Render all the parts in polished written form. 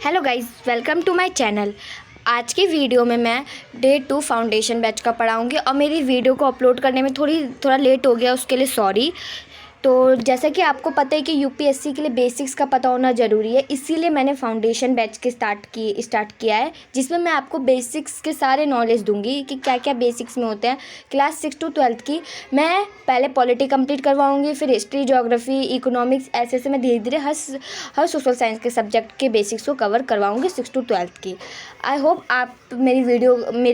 Hello guys, welcome to my channel. आज की video में मैं डे 2 फाउंडेशन बैच का पढ़ाऊँगी और मेरी वीडियो को अपलोड करने में थोड़ा लेट हो गया, उसके लिए सॉरी। तो जैसा कि आपको पता है कि यूपीएससी के लिए बेसिक्स का पता होना ज़रूरी है, इसीलिए मैंने फाउंडेशन बैच के स्टार्ट किया है, जिसमें मैं आपको बेसिक्स के सारे नॉलेज दूंगी कि क्या क्या बेसिक्स में होते हैं। क्लास 6 to 12 की मैं पहले पॉलिटी कंप्लीट करवाऊंगी, फिर हिस्ट्री, ज्योग्राफी, इकोनॉमिक्स, ऐसे मैं धीरे धीरे हर सोशल साइंस के सब्जेक्ट के बेसिक्स को कवर करवाऊंगी 6 to 12 की। आई होप आप मेरी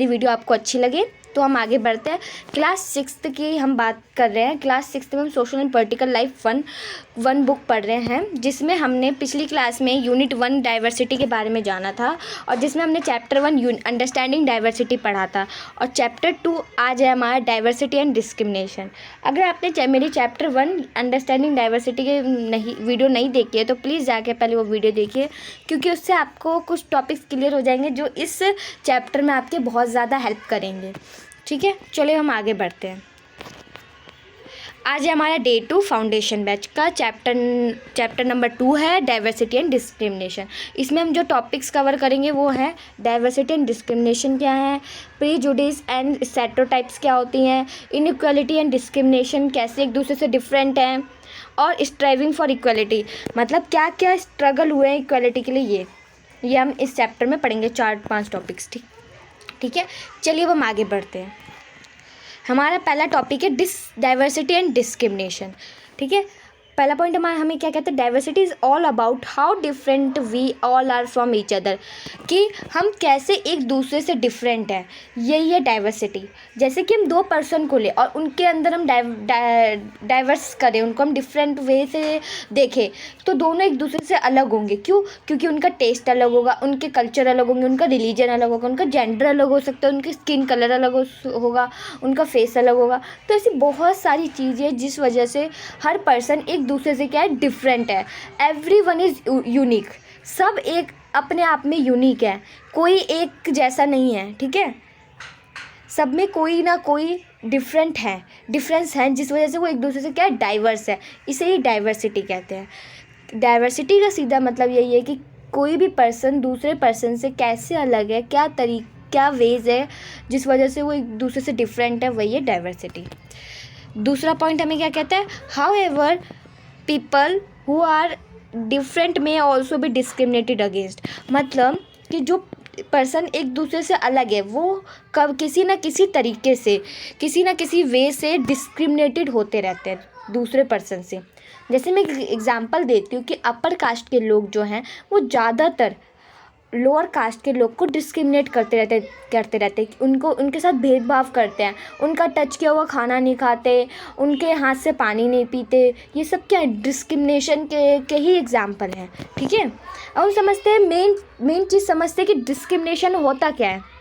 वीडियो आपको अच्छी लगे। तो हम आगे बढ़ते हैं। क्लास 6 की हम बात कर रहे हैं। क्लास 6 में हम social and political life one book पढ़ रहे हैं, जिसमें हमने पिछली क्लास में यूनिट 1 डाइवर्सिटी के बारे में जाना था और जिसमें हमने चैप्टर 1 अंडरस्टैंडिंग डाइवर्सिटी पढ़ा था और चैप्टर 2 आज है हमारा डाइवर्सिटी एंड डिस्क्रिमिनेशन। अगर आपने मेरी चैप्टर 1 अंडरस्टैंडिंग डाइवर्सिटी के वीडियो नहीं देखी है तो प्लीज़ जाके पहले वो वीडियो देखिए, क्योंकि उससे आपको कुछ टॉपिक्स क्लियर हो जाएंगे जो इस चैप्टर में आपके बहुत ज़्यादा हेल्प करेंगे। ठीक है, चलिए हम आगे बढ़ते हैं। आज है हमारा डे 2 फाउंडेशन बैच का चैप्टर नंबर 2 है डाइवर्सिटी एंड डिस्क्रिमिनेशन। इसमें हम जो टॉपिक्स कवर करेंगे वो है डाइवर्सिटी एंड डिस्क्रिमिनेशन क्या है, प्रीजुडिस एंड स्टेरियोटाइप्स क्या होती हैं, इनइक्वालिटी एंड डिस्क्रिमिनेशन कैसे एक दूसरे से डिफरेंट हैं, और स्ट्राइविंग फॉर इक्वालिटी मतलब क्या क्या स्ट्रगल हुए हैं इक्वालिटी के लिए। ये हम इस चैप्टर में पढ़ेंगे 4-5 टॉपिक्स। ठीक है, चलिए अब हम आगे बढ़ते हैं। हमारा पहला टॉपिक है डाइवर्सिटी एंड डिस्क्रिमिनेशन। ठीक है, पहला पॉइंट हमें क्या कहते हैं, diversity is all about how different we all are from each other, कि हम कैसे एक दूसरे से डिफरेंट हैं, यही है डाइवर्सिटी। जैसे कि हम 2 पर्सन को ले और उनके अंदर हम डाइवर्स करें, उनको हम डिफरेंट वे से देखें, तो दोनों एक दूसरे से अलग होंगे। क्यों? क्योंकि उनका टेस्ट अलग होगा, उनके कल्चर अलग होंगे, उनका रिलीजन अलग होगा, उनका जेंडर अलग हो सकता है, उनकी स्किन कलर अलग होगा, उनका फेस अलग होगा। तो ऐसी बहुत सारी चीज़ें जिस वजह से हर पर्सन एक दूसरे से क्या है, डिफरेंट है। एवरीवन इज़ यूनिक, सब एक अपने आप में यूनिक है, कोई एक जैसा नहीं है। ठीक है, सब में कोई ना कोई डिफरेंस है, जिस वजह से वो एक दूसरे से क्या है, डाइवर्स है। इसे ही डाइवर्सिटी कहते हैं। डाइवर्सिटी का सीधा मतलब यही है कि कोई भी पर्सन दूसरे पर्सन से कैसे अलग है, क्या वेज है जिस वजह से वो एक दूसरे से डिफरेंट है, वही है डाइवर्सिटी। दूसरा पॉइंट हमें क्या कहता है, however people who are different में ऑल्सो भी डिस्क्रिमिनेटेड अगेंस्ट, मतलब कि जो पर्सन एक दूसरे से अलग है वो कब किसी ना किसी तरीके से, किसी ना किसी वे से डिस्क्रिमिनेटेड होते रहते हैं दूसरे पर्सन से। जैसे मैं एक एग्जांपल देती हूँ कि अपर कास्ट के लोग जो हैं वो ज़्यादातर लोअर कास्ट के लोग को डिस्क्रिमिनेट करते रहते उनके साथ भेदभाव करते हैं, उनका टच किया हुआ खाना नहीं खाते, उनके हाथ से पानी नहीं पीते। ये सब क्या है, डिस्क्रिमिनेशन के ही एग्जाम्पल हैं। ठीक है, अब हम समझते हैं मेन चीज़ समझते हैं कि डिस्क्रिमिनेशन होता क्या है।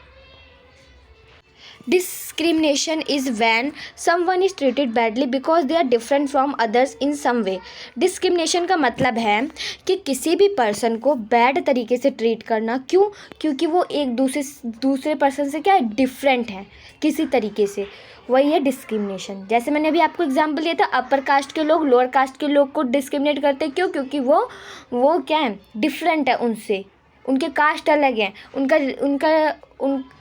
Discrimination is when someone is treated badly because they are different from others in some way. Discrimination का मतलब है कि किसी भी पर्सन को बैड तरीके से ट्रीट करना। क्यों? क्योंकि वो एक दूसरे पर्सन से क्या है, डिफरेंट है किसी तरीके से, वही है डिस्क्रिमिनेशन। जैसे मैंने अभी आपको एग्जांपल दिया था, अपर कास्ट के लोग लोअर कास्ट के लोग को डिस्क्रिमिनेट करते हैं। क्यों? क्योंकि वो क्या है, डिफरेंट है उनसे, उनके कास्ट अलग हैं,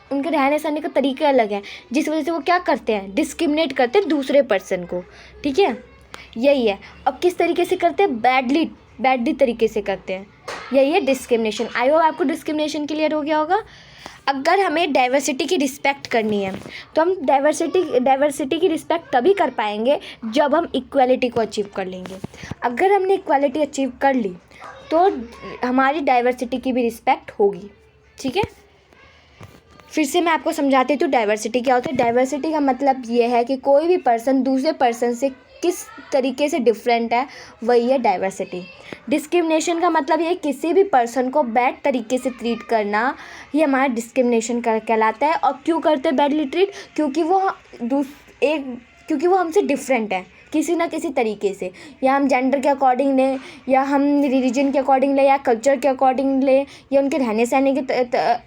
उनके रहने सहने का तरीका अलग है, जिस वजह से वो क्या करते हैं, डिस्क्रिमिनेट करते हैं दूसरे पर्सन को। ठीक है, यही है। अब किस तरीके से करते हैं, बैडली तरीके से करते हैं, यही है डिस्क्रिमिनेशन। आई होप आपको डिस्क्रिमिनेशन क्लियर हो गया होगा। अगर हमें डाइवर्सिटी की रिस्पेक्ट करनी है तो हम डाइवर्सिटी की रिस्पेक्ट तभी कर पाएंगे जब हम इक्वालिटी को अचीव कर लेंगे। अगर हमने इक्वालिटी अचीव कर ली तो हमारी डाइवर्सिटी की भी रिस्पेक्ट होगी। ठीक है, फिर से मैं आपको समझाती हूँ डाइवर्सिटी क्या होता है। डाइवर्सिटी का मतलब ये है कि कोई भी पर्सन दूसरे पर्सन से किस तरीके से डिफरेंट है, वही है डाइवर्सिटी। डिस्क्रिमिनेशन का मतलब ये किसी भी पर्सन को बैड तरीके से ट्रीट करना, ये हमारा डिस्क्रिमिनेशन कहलाता है। और क्यों करते हैं बैडली ट्रीट? क्योंकि वो हमसे डिफरेंट है किसी ना किसी तरीके से, या हम जेंडर के अकॉर्डिंग लें, या हम रिलीजन के अकॉर्डिंग लें, या कल्चर के अकॉर्डिंग लें, या उनके रहने सहने के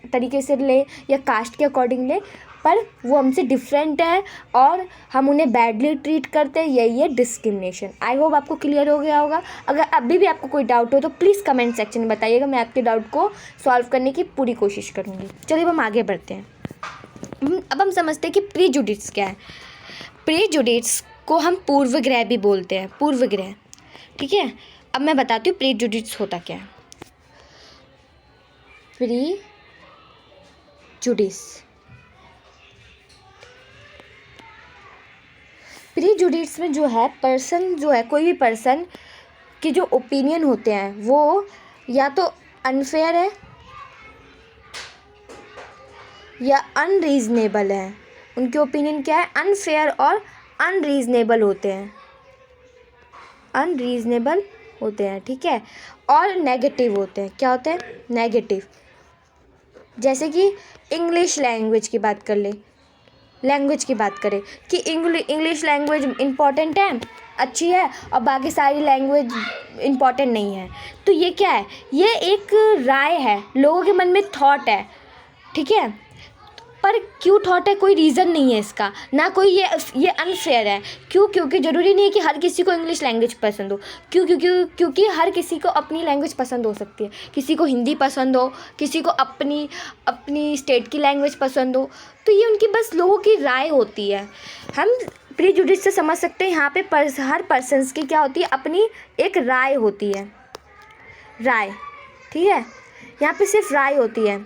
तरीके से लें, या कास्ट के अकॉर्डिंग लें, पर वो हमसे डिफरेंट है और हम उन्हें बैडली ट्रीट करते हैं, यही है डिस्क्रिमिनेशन। आई होप आपको क्लियर हो गया होगा। अगर अभी भी आपको कोई डाउट हो तो प्लीज़ कमेंट सेक्शन में बताइएगा, मैं आपके डाउट को सॉल्व करने की पूरी कोशिश करूँगी। चलिए अब हम आगे बढ़ते हैं। अब हम समझते हैं कि प्रीजुडिस क्या है। प्रीजुडिस को हम पूर्वग्रह भी बोलते हैं, पूर्वग्रह, ठीक है। अब मैं बताती हूँ प्रीजुडिस होता क्या है। प्रीजुडिस में जो है पर्सन जो है, कोई भी पर्सन के जो ओपिनियन होते हैं वो या तो अनफेयर है या अनरीजनेबल है। उनके ओपिनियन क्या है, अनफेयर और अनरीजनेबल होते हैं, अनरीजनेबल होते हैं, ठीक है। और नेगेटिव होते हैं। क्या होते हैं, नेगेटिव। जैसे कि इंग्लिश लैंग्वेज की बात कर ले, लैंग्वेज की बात करें कि इंग्लिश लैंग्वेज इम्पॉर्टेंट है, अच्छी है, और बाकी सारी लैंग्वेज इम्पॉर्टेंट नहीं है। तो ये क्या है, ये एक राय है, लोगों के मन में थॉट है, ठीक है। पर क्यों थॉट है, कोई रीज़न नहीं है इसका, ना कोई ये अनफेयर है। क्यों, क्योंकि ज़रूरी नहीं है कि हर किसी को इंग्लिश लैंग्वेज पसंद हो। क्यों, क्योंकि हर किसी को अपनी लैंग्वेज पसंद हो सकती है। किसी को हिंदी पसंद हो, किसी को अपनी स्टेट की लैंग्वेज पसंद हो। तो ये उनकी बस लोगों की राय होती है। हम प्रीजुडिस से समझ सकते हैं यहाँ पे हर पर्सन्स की क्या होती है, अपनी एक राय होती है, राय, ठीक है। यहाँ पे सिर्फ राय होती है,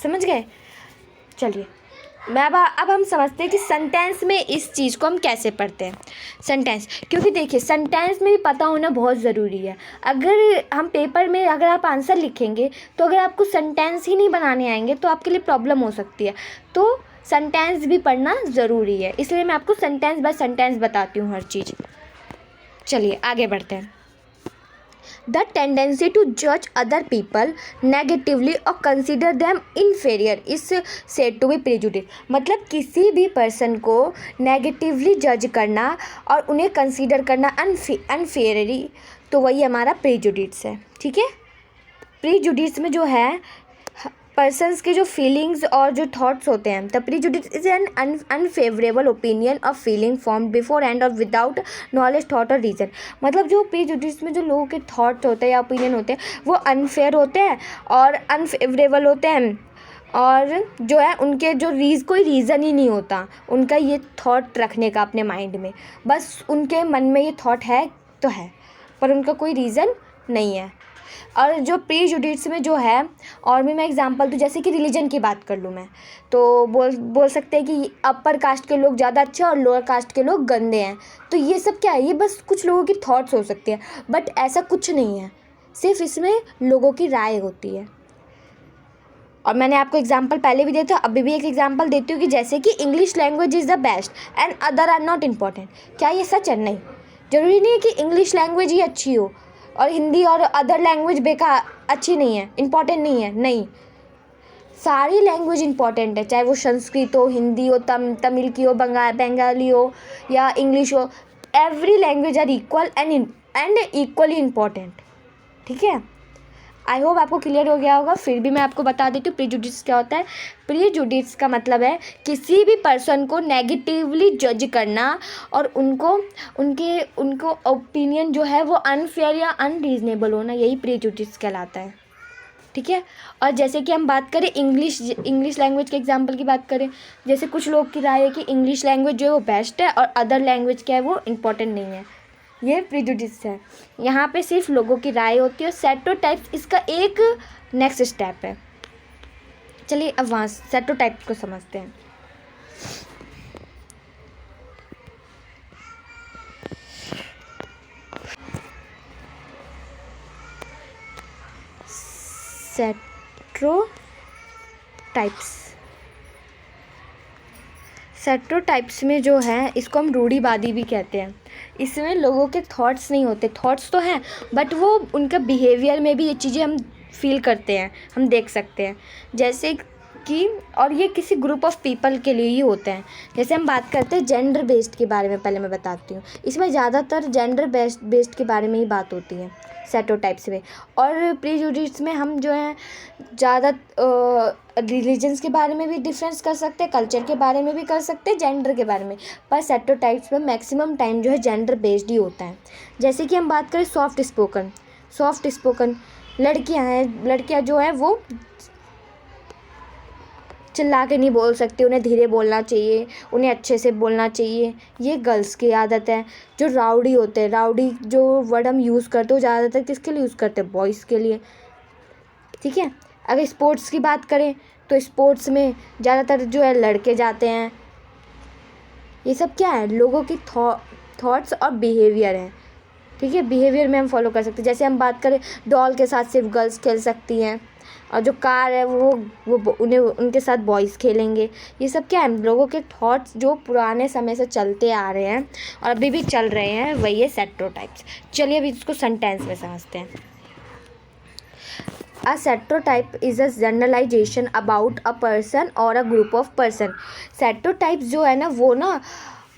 समझ गए। चलिए अब हम समझते हैं कि सेंटेंस में इस चीज़ को हम कैसे पढ़ते हैं। सेंटेंस, क्योंकि देखिए सेंटेंस में भी पता होना बहुत ज़रूरी है। अगर हम पेपर में अगर आप आंसर लिखेंगे तो अगर आपको सेंटेंस ही नहीं बनाने आएंगे तो आपके लिए प्रॉब्लम हो सकती है। तो सेंटेंस भी पढ़ना ज़रूरी है, इसलिए मैं आपको सेंटेंस बाय सेंटेंस बताती हूँ हर चीज़। चलिए आगे बढ़ते हैं। The tendency to judge other people negatively or consider them inferior is said to be prejudice। मतलब किसी भी पर्सन को नेगेटिवली जज करना और उन्हें कंसीडर करना अनफेयरली, तो वही हमारा प्रीजुडिस है, ठीक है। प्रीजुडिस में जो है पर्सन्स के जो फीलिंग्स और जो थॉट्स होते हैं। The prejudice is an unfavourable opinion of feeling form before and और विदाउट नॉलेज, थॉट और रीज़न। मतलब जो प्रीजुडिस में जो लोगों के थॉट्स होते हैं या ओपिनियन होते हैं वो अनफेयर होते हैं और अनफेवरेबल होते हैं, और जो है उनके जो कोई रीज़न ही नहीं होता उनका ये थॉट रखने का अपने माइंड में। बस उनके मन में ये थॉट है तो है, पर उनका कोई रीज़न नहीं है। और जो प्रीजुडिस में जो है, और भी मैं एग्जांपल दूँ, जैसे कि रिलीजन की बात कर लूँ मैं, तो बोल सकते हैं कि अपर कास्ट के लोग ज़्यादा अच्छे और लोअर कास्ट के लोग गंदे हैं। तो ये सब क्या है, ये बस कुछ लोगों की थॉट्स हो सकती हैं, बट ऐसा कुछ नहीं है, सिर्फ इसमें लोगों की राय होती है। और मैंने आपको एग्जांपल पहले भी दिया था, अभी भी एक एग्जांपल देती हूँ कि जैसे कि English language is the best and other are not important. क्या ये सच है? नहीं, ज़रूरी नहीं है कि इंग्लिश लैंग्वेज ही अच्छी हो और हिंदी और अदर लैंग्वेज बेकार अच्छी नहीं है, इम्पॉर्टेंट नहीं है। नहीं, सारी लैंग्वेज इम्पॉर्टेंट है, चाहे वो संस्कृत हो, हिंदी हो, तमिल की हो, बंगाली हो या इंग्लिश हो। Every language are equal and equally important, ठीक है। आई होप आपको क्लियर हो गया होगा। फिर भी मैं आपको बता देती हूँ प्रीजुडिस क्या होता है। प्रीजुडिस का मतलब है किसी भी पर्सन को नेगेटिवली जज करना और उनको ओपिनियन जो है वो अनफेयर या अनरीजनेबल होना, यही प्रीजुडिस कहलाता है, ठीक है। और जैसे कि हम बात करें इंग्लिश लैंग्वेज के एग्जांपल की बात करें, जैसे कुछ लोग की राय है कि इंग्लिश लैंग्वेज जो है वो बेस्ट है और अदर लैंग्वेज क्या है वो इम्पोर्टेंट नहीं है, ये प्रीजुडिस है। यहाँ पे सिर्फ लोगों की राय होती है। स्टेरियोटाइप्स इसका एक नेक्स्ट स्टेप है। चलिए अब वहाँ स्टेरियोटाइप्स को समझते हैं। स्टेरियोटाइप्स में जो है इसको हम रूढ़िवादी भी कहते हैं। इसमें लोगों के थॉट्स नहीं होते, थॉट्स तो हैं बट वो उनका बिहेवियर में भी ये चीज़ें हम फील करते हैं, हम देख सकते हैं। जैसे कि और ये किसी ग्रुप ऑफ पीपल के लिए ही होते हैं। जैसे हम बात करते हैं जेंडर बेस्ड के बारे में, पहले मैं बताती हूँ। इसमें ज़्यादातर जेंडर बेस्ड के बारे में ही बात होती है स्टेरियोटाइप्स में। और प्रीजुडिस में हम जो है ज़्यादा रिलीजन्स के बारे में भी डिफरेंस कर सकते हैं, कल्चर के बारे में भी कर सकते हैं, जेंडर के बारे में। पर स्टेरियोटाइप्स में मैक्सिमम टाइम जो है जेंडर बेस्ड ही होता है। जैसे कि हम बात करें सॉफ्ट स्पोकन लड़कियां हैं, लड़कियां जो है वो चिल्ला के नहीं बोल सकती, उन्हें धीरे बोलना चाहिए, उन्हें अच्छे से बोलना चाहिए। ये गर्ल्स की आदत है। जो राउडी होते हैं, राउडी जो वर्ड हम यूज़ करते हो ज़्यादातर किसके लिए यूज़ करते हैं? बॉयज़ के लिए, ठीक है। अगर स्पोर्ट्स की बात करें तो स्पोर्ट्स में ज़्यादातर जो है लड़के जाते हैं। ये सब क्या है? लोगों की थॉट्स और बिहेवियर है, ठीक है। बिहेवियर में हम फॉलो कर सकते हैं। जैसे हम बात करें डॉल के साथ सिर्फ गर्ल्स खेल सकती हैं, और जो कार है वो उनके साथ बॉयज़ खेलेंगे। ये सब क्या है? लोगों के थॉट्स जो पुराने समय से चलते आ रहे हैं और अभी भी चल रहे हैं, वही है स्टेरियोटाइप्स। चलिए अभी इसको सेंटेंस में समझते हैं। A stereotype is a generalization about a person or a group of person। stereotype जो है ना वो ना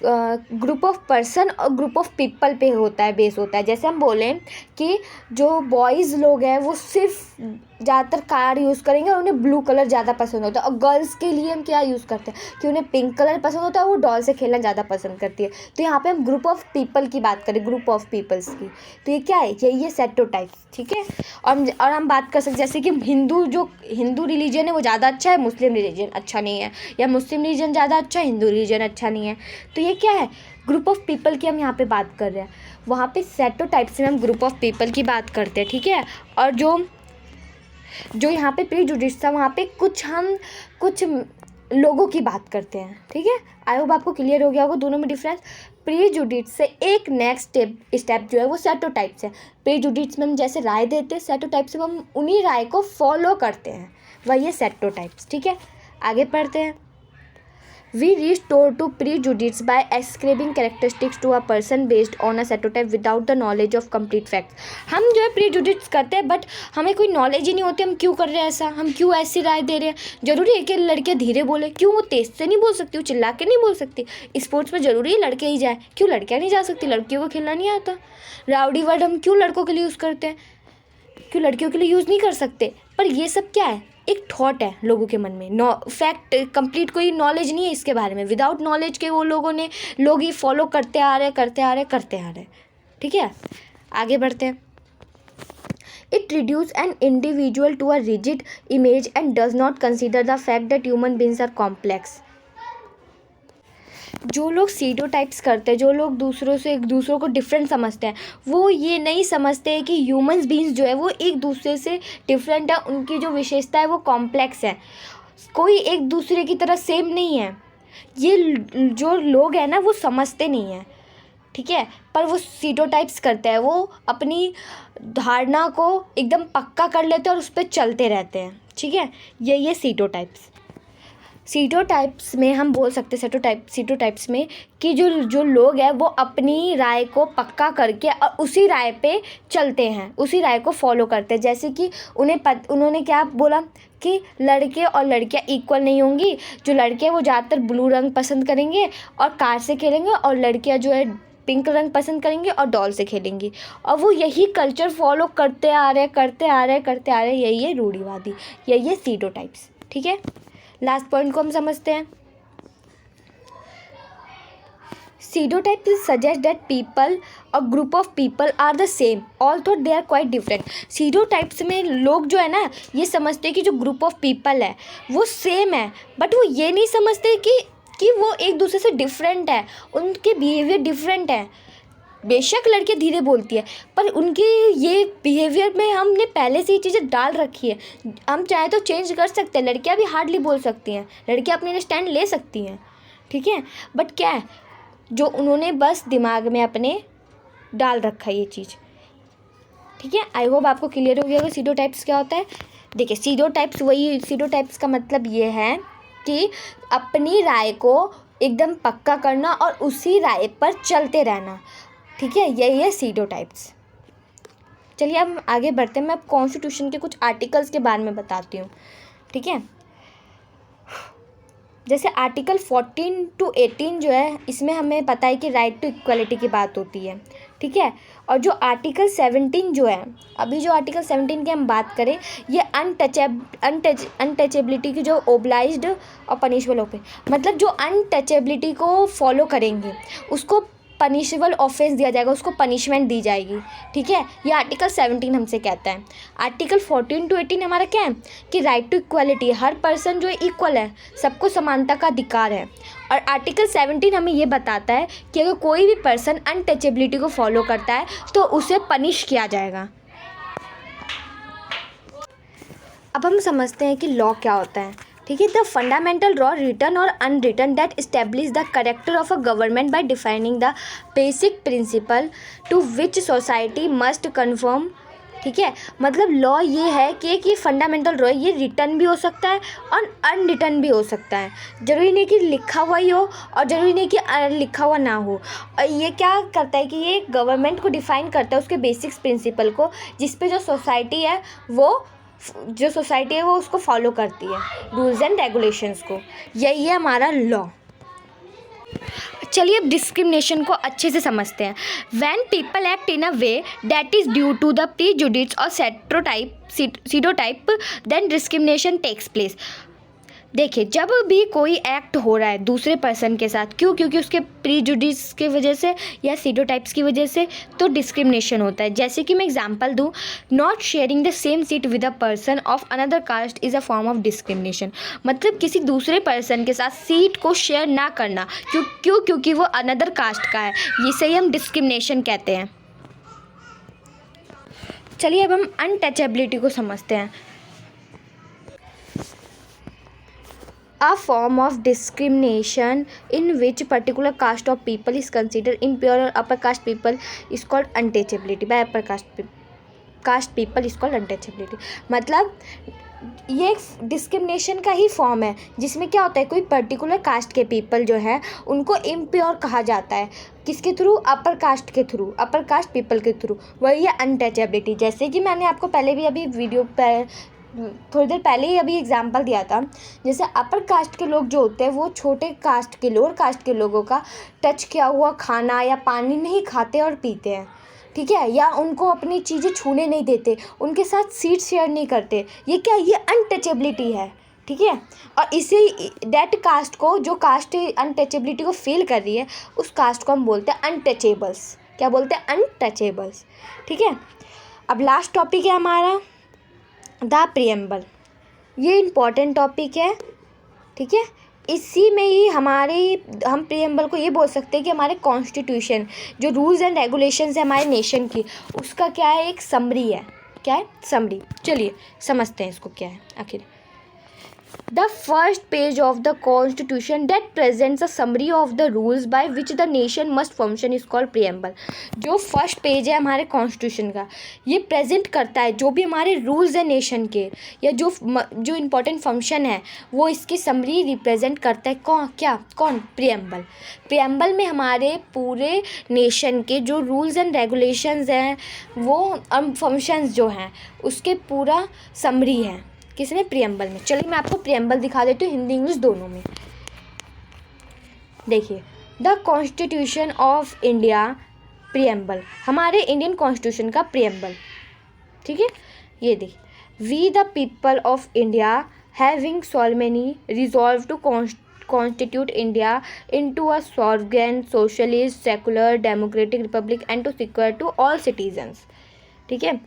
ग्रुप ऑफ पर्सन और ग्रुप ऑफ पीपल पे होता है, बेस होता है। जैसे हम बोलें कि जो बॉयज़ लोग हैं वो सिर्फ ज़्यादातर कार यूज़ करेंगे और उन्हें ब्लू कलर ज़्यादा पसंद होता है। और गर्ल्स के लिए हम क्या यूज़ करते हैं कि उन्हें पिंक कलर पसंद होता है, वो डॉल से खेलना ज़्यादा पसंद करती है। तो यहाँ पे हम ग्रुप ऑफ पीपल की बात करें, ग्रुप ऑफ पीपल्स की, तो ये क्या है? यही है स्टेरियोटाइप्स, ठीक है। और हम बात कर सकते जैसे कि हिंदू रिलीजन है वो ज़्यादा अच्छा है, मुस्लिम रिलीजन अच्छा नहीं है, या मुस्लिम रिलीजन ज़्यादा अच्छा है, हिंदू रिलीजन अच्छा नहीं है। तो ये क्या है? ग्रुप ऑफ पीपल की हम यहाँ पे बात कर रहे हैं। वहाँ पे स्टेरियोटाइप्स में हम ग्रुप ऑफ पीपल की बात करते हैं, ठीक है। और जो यहाँ पे प्रीजुडिस था वहाँ पे कुछ लोगों की बात करते हैं, ठीक है। आई होप आपको क्लियर हो गया होगा दोनों में डिफरेंस। प्रीजुडिस से एक नेक्स्ट स्टेप जो है वो स्टेरियोटाइप्स है। प्रीजुडिस में हम जैसे राय देते हैं, स्टेरियोटाइप्स में हम उन्हीं राय को फॉलो करते हैं, वही है स्टेरियोटाइप्स, ठीक है। आगे पढ़ते हैं। We restore to prejudice by ascribing characteristics to a person based on a stereotype without the knowledge of complete facts। हम जो है प्रीजुडिस करते हैं बट हमें कोई नॉलेज ही नहीं होती, हम क्यों कर रहे हैं ऐसा, हम क्यों ऐसी राय दे रहे हैं। जरूरी है कि लड़कियाँ धीरे बोले? क्यों? वो तेज से नहीं बोल सकती, वो चिल्ला के नहीं बोल सकती। स्पोर्ट्स में जरूरी है लड़के ही जाए? क्यों लड़कियाँ नहीं जा सकती? लड़कियों को खेलना नहीं आता। राउडी वर्ड हम क्यों लड़कों के लिए यूज़ करते हैं? क्यों लड़कियों के लिए यूज़ नहीं कर सकते? पर ये सब क्या है? एक थॉट है लोगों के मन में, फैक्ट कंप्लीट कोई नॉलेज नहीं है इसके बारे में। विदाउट नॉलेज के वो लोग ही फॉलो करते आ रहे, ठीक है। आगे बढ़ते हैं। It reduce an individual to a rigid image and does not consider the fact that human beings are complex. जो लोग स्टीरियोटाइप्स करते हैं, जो लोग दूसरों को डिफरेंट समझते हैं, वो ये नहीं समझते हैं कि ह्यूमंस बीइंग्स जो है वो एक दूसरे से डिफरेंट है, उनकी जो विशेषता है वो कॉम्प्लेक्स है, कोई एक दूसरे की तरह सेम नहीं है। ये जो लोग हैं ना वो समझते नहीं हैं, ठीक है। पर वो स्टीरियोटाइप्स करते हैं, वो अपनी धारणा को एकदम पक्का कर लेते हैं और उस पर चलते रहते हैं, ठीक है। यही है स्टीरियोटाइप्स में हम बोल सकते हैं स्टीरियोटाइप्स में कि जो लोग हैं वो अपनी राय को पक्का करके और उसी राय पे चलते हैं, उसी राय को फॉलो करते हैं। जैसे कि उन्होंने क्या बोला कि लड़के और लड़कियां इक्वल नहीं होंगी। जो लड़के हैं वो ज़्यादातर ब्लू रंग पसंद करेंगे और कार से खेलेंगे, और लड़कियां जो है पिंक रंग पसंद करेंगे और डॉल से खेलेंगी। और वो यही कल्चर फॉलो करते आ रहे। यही है रूढ़िवादी, यही है स्टीरियोटाइप्स, ठीक है। लास्ट पॉइंट को हम समझते हैं। Stereotypes suggest that people or group of people are the same although they are quite different। Stereotypes में लोग जो है ना ये समझते हैं कि जो ग्रुप ऑफ पीपल है वो सेम है, बट वो ये नहीं समझते कि वो एक दूसरे से डिफरेंट है, उनके बिहेवियर डिफरेंट है। बेशक लड़कियाँ धीरे बोलती है पर उनकी ये बिहेवियर में हमने पहले से ही चीज़ें डाल रखी है। हम चाहे तो चेंज कर सकते हैं, लड़कियाँ भी हार्डली बोल सकती हैं, लड़कियाँ अपने स्टैंड ले सकती हैं, ठीक है। बट क्या है जो उन्होंने बस दिमाग में अपने डाल रखा है ये चीज़, ठीक है। आई होप आपको क्लियर हो गया होगा स्टीरियोटाइप्स क्या होता है। देखिए स्टीरियोटाइप्स का मतलब ये है कि अपनी राय को एकदम पक्का करना और उसी राय पर चलते रहना, ठीक है। यही है स्टीरियोटाइप्स। चलिए अब आगे बढ़ते हैं। मैं अब कॉन्स्टिट्यूशन के कुछ आर्टिकल्स के बारे में बताती हूँ, ठीक है। जैसे आर्टिकल 14 to 18 जो है, इसमें हमें पता है कि राइट टू इक्वलिटी की बात होती है, ठीक है। और जो आर्टिकल 17 जो है, अभी जो आर्टिकल 17 की हम बात करें, ये अनटचेबिलिटी की जो ओब्लाइज्ड और पनिशेबल ओफेंस, मतलब जो अनटचेबिलिटी को फॉलो करेंगे उसको पनिशेबल ऑफेंस दिया जाएगा, उसको पनिशमेंट दी जाएगी, ठीक है। ये आर्टिकल 17 हमसे कहता है। आर्टिकल 14 to 18 हमारा क्या है कि राइट टू इक्वलिटी, हर पर्सन जो है इक्वल है, सबको समानता का अधिकार है। और आर्टिकल 17 हमें ये बताता है कि अगर कोई भी पर्सन अनटचेबिलिटी को फॉलो करता है तो उसे पनिश किया जाएगा। अब हम समझते हैं कि लॉ क्या होता है, ठीक है। द फंडामेंटल लॉ रिटन और unwritten that establish the character of a government by defining the basic principle to which society must confirm, ठीक है। मतलब लॉ ये है कि एक ये फंडामेंटल लॉ, ये रिटन भी हो सकता है और अनरिटन भी हो सकता है। ज़रूरी नहीं कि लिखा हुआ ही हो और ज़रूरी नहीं कि लिखा हुआ ना हो। और ये क्या करता है कि ये गवर्नमेंट को डिफ़ाइन करता है उसके बेसिक्स प्रिंसिपल को, जिस पे जो सोसाइटी है वो उसको फॉलो करती है, रूल्स एंड रेगुलेशंस को। यही है हमारा लॉ। चलिए अब डिस्क्रिमिनेशन को अच्छे से समझते हैं। When people act in a way that is due to the prejudice और stereotype then discrimination takes place. देखिए, जब भी कोई एक्ट हो रहा है दूसरे पर्सन के साथ, क्योंकि उसके प्रीजुडिस की वजह से या स्टीरियोटाइप्स की वजह से, तो डिस्क्रिमिनेशन होता है। जैसे कि मैं एग्जांपल दूं, not sharing the same seat with a person of another caste is a form of discrimination. मतलब किसी दूसरे पर्सन के साथ सीट को शेयर ना करना, क्योंकि वो अनदर कास्ट का है, इसे ही हम डिस्क्रिमिनेशन कहते हैं। चलिए अब हम अनटचेबिलिटी को समझते हैं। A form of discrimination in which particular caste of people is considered inferior or upper caste people is called untouchability. By upper caste people is called untouchability. मतलब ये एक डिस्क्रिमिनेशन का ही फॉर्म है, जिसमें क्या होता है, कोई पर्टिकुलर कास्ट के पीपल जो है उनको इम्प्योर कहा जाता है। किसके थ्रू? अपर कास्ट के थ्रू, अपर कास्ट पीपल के थ्रू। वही है अनटचेबिलिटी। जैसे कि मैंने आपको पहले भी अभी वीडियो पर थोड़ी देर पहले ही अभी एग्जांपल दिया था, जैसे अपर कास्ट के लोग जो होते हैं वो छोटे कास्ट के, लोअर कास्ट के लोगों का टच किया हुआ खाना या पानी नहीं खाते और पीते हैं, ठीक है, या उनको अपनी चीज़ें छूने नहीं देते, उनके साथ सीट शेयर नहीं करते। ये क्या? ये अनटचेबिलिटी है, ठीक है। और इसे दैट कास्ट को, जो कास्ट अनटचेबिलिटी को फील कर रही है, उस कास्ट को हम बोलते हैं अनटचेबल्स। क्या बोलते हैं? अनटचेबल्स, ठीक है। अब लास्ट टॉपिक है हमारा द प्रीएम्बल। ये इम्पॉर्टेंट टॉपिक है, ठीक है। इसी में ही हम प्रीएम्बल को ये बोल सकते हैं कि हमारे कॉन्स्टिट्यूशन, जो रूल्स एंड रेगुलेशंस है हमारे नेशन की, उसका क्या है? एक समरी है। क्या है? समरी। चलिए समझते हैं इसको क्या है आखिर। The first page of the Constitution that presents a summary of the rules by which the nation must function is called preamble. जो फर्स्ट पेज है हमारे कॉन्स्टिट्यूशन का, ये प्रेजेंट करता है जो भी हमारे रूल्स है नेशन के, या जो इम्पोर्टेंट फंक्शन है वो इसकी समरी रिप्रेजेंट करता है। कौन? प्रीएम्बल। प्रीएम्बल में हमारे पूरे नेशन के जो रूल्स एंड रेगुलेशंस हैं, वो फंक्शंस जो हैं, उसके पूरा समरी है। किसने? प्रीएम्बल में। चलिए मैं आपको प्रीएम्बल दिखा देती हूँ, हिंदी इंग्लिश दोनों में। देखिए, the constitution of India preamble, हमारे इंडियन कॉन्स्टिट्यूशन का प्रीएम्बल, ठीक है। ये देख, we the people of India having solemnly resolve to constitute India into a sovereign, socialist, secular, democratic republic and to secure to all citizens, ठीक है।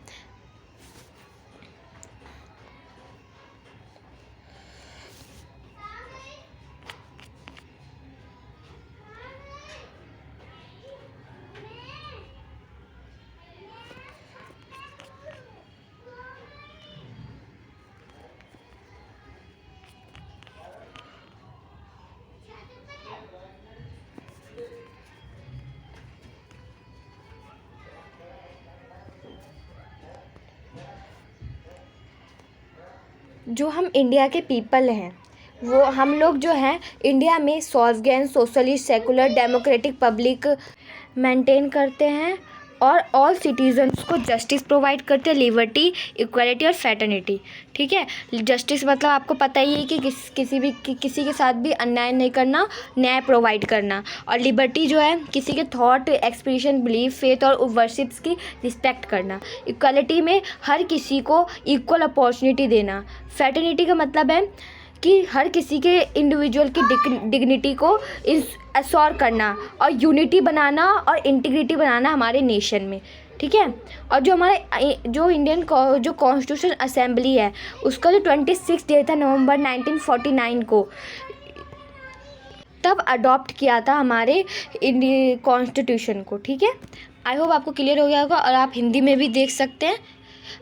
जो हम इंडिया के पीपल हैं, वो हम लोग जो हैं इंडिया में sovereign, socialist, secular, democratic public maintain करते हैं और ऑल सिटीजन्स को जस्टिस प्रोवाइड करते हैं, लिबर्टी, इक्वालिटी और फ्रेटर्निटी। ठीक है, जस्टिस मतलब आपको पता ही है कि किसी के साथ भी अन्याय नहीं करना, न्याय प्रोवाइड करना। और लिबर्टी जो है किसी के थॉट, एक्सप्रेशन, बिलीफ, फेथ और वर्शिप्स की रिस्पेक्ट करना। इक्वालिटी में हर किसी को इक्वल अपॉर्चुनिटी देना। फ्रेटर्निटी का मतलब है कि हर किसी के इंडिविजुअल की डिग्निटी को एश्योर करना और यूनिटी बनाना और इंटीग्रिटी बनाना हमारे नेशन में। ठीक है, और जो हमारे जो जो कॉन्स्टिट्यूशन असेंबली है उसका जो 26 डे था नवंबर 1949 को, तब अडॉप्ट किया था हमारे कॉन्स्टिट्यूशन को। ठीक है, आई होप आपको क्लियर हो गया होगा। और आप हिंदी में भी देख सकते हैं।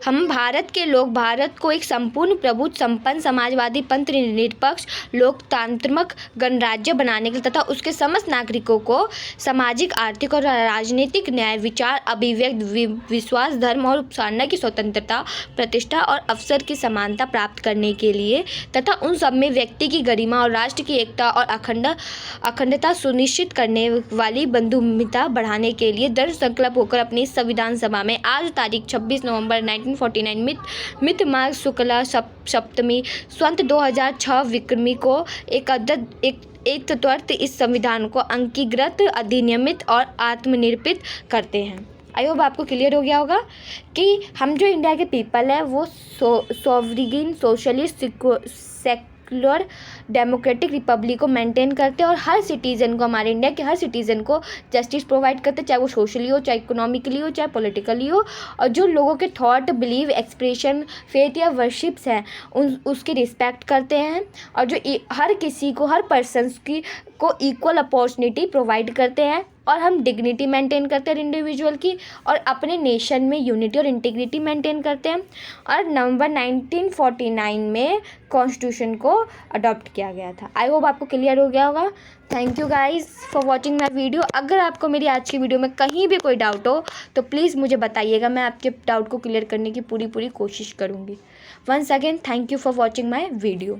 हम भारत के लोग भारत को एक संपूर्ण प्रभुत्व संपन्न समाजवादी पंथ निरपेक्ष लोकतांत्रिक गणराज्य बनाने के लिए तथा उसके समस्त नागरिकों को सामाजिक, आर्थिक और राजनीतिक न्याय, विचार, अभिव्यक्ति, विश्वास, धर्म और उपासना की स्वतंत्रता, प्रतिष्ठा और अवसर की समानता प्राप्त करने के लिए तथा उन सब में व्यक्ति की गरिमा और राष्ट्र की एकता और अखंडता सुनिश्चित करने वाली बंधुता बढ़ाने के लिए दृढ़ संकल्प होकर अपनी संविधान सभा में आज तारीख 26 नवंबर 1949 मित माघ शुक्ला सप्तमी स्वंत 2006 विक्रमी को एक तत्वर्थ इस संविधान को अंगीकृत, अधिनियमित और आत्मनिर्मित करते हैं। आई होप आपको क्लियर हो गया होगा कि हम जो इंडिया के पीपल है वो sovereign, socialist, secular, democratic Republic को मेंटेन करते हैं और हर सिटीज़न को, हमारे इंडिया के हर सिटीज़न को जस्टिस प्रोवाइड करते हैं, चाहे वो सोशली हो, चाहे इकोनॉमिकली हो, चाहे पॉलिटिकली हो। और जो लोगों के थॉट, बिलीव, एक्सप्रेशन, फेथ या वर्शिप्स हैं उसकी रिस्पेक्ट करते हैं। और जो हर किसी को, हर पर्सन्स को इक्वल अपॉर्चुनिटी प्रोवाइड करते हैं। और हम डिग्निटी मेंटेन करते हैं इंडिविजुअल की, और अपने नेशन में यूनिटी और इंटीग्रिटी मेंटेन करते हैं। और नवंबर 1949 में कॉन्स्टिट्यूशन को अडॉप्ट किया गया था। आई होप आपको क्लियर हो गया होगा। Thank you guys for watching my video. अगर आपको मेरी आज की वीडियो में कहीं भी कोई डाउट हो तो प्लीज़ मुझे बताइएगा, मैं आपके डाउट को क्लियर करने की पूरी कोशिश करूँगी। Once again thank you for watching my video.